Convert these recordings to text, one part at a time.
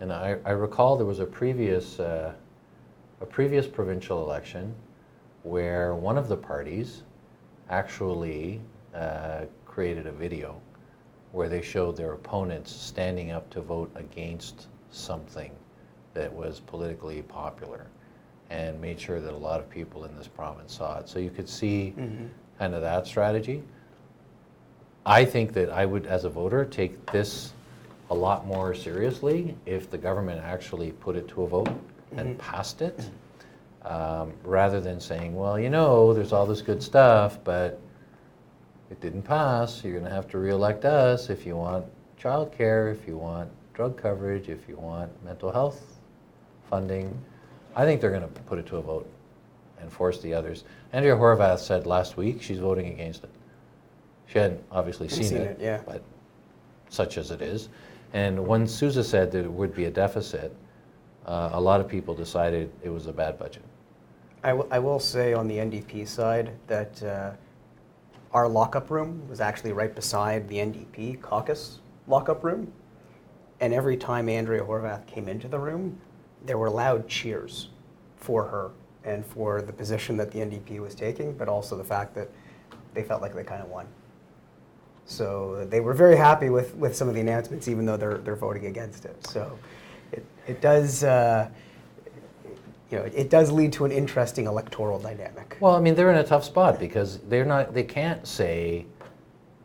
And I recall there was a previous provincial election where one of the parties actually created a video where they showed their opponents standing up to vote against something that was politically popular, and made sure that a lot of people in this province saw it. So you could see kind of that strategy. I think that I would, as a voter, take this a lot more seriously if the government actually put it to a vote and passed it, rather than saying, well, you know, there's all this good stuff, but it didn't pass. You're going to have to re-elect us if you want childcare, if you want drug coverage, if you want mental health funding. I think they're going to put it to a vote and force the others. Andrea Horwath said last week she's voting against it. She hadn't obviously seen it, yeah. But such as it is. And when Sousa said that it would be a deficit, a lot of people decided it was a bad budget. I will say on the NDP side that our lockup room was actually right beside the NDP caucus lockup room. And every time Andrea Horwath came into the room, there were loud cheers for her and for the position that the NDP was taking, but also the fact that they felt like they kind of won. So they were very happy with some of the announcements, even though they're voting against it. So it does it does lead to an interesting electoral dynamic. Well, I mean, they're in a tough spot because they can't say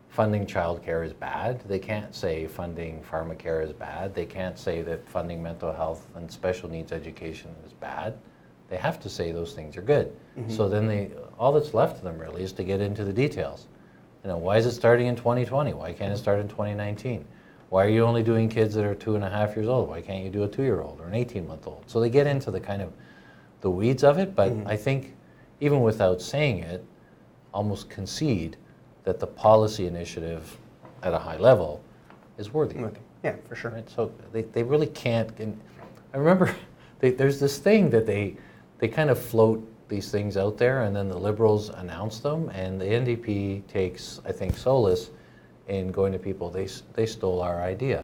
funding childcare is bad. They can't say funding pharmacare is bad. They can't say that funding mental health and special needs education is bad. They have to say those things are good. So then all that's left to them really is to get into the details. You know, why is it starting in 2020? Why can't it start in 2019? Why are you only doing kids that are 2.5 years old? Why can't you do a 2-year-old or an 18-month-old? So they get into the kind of the weeds of it, but I think even without saying it, almost concede that the policy initiative at a high level is worthy. Yeah, for sure. Right? So they really can't. And I remember there's this thing that they kind of float these things out there, and then the Liberals announce them, and the NDP takes, I think, solace in going to people, they stole our idea.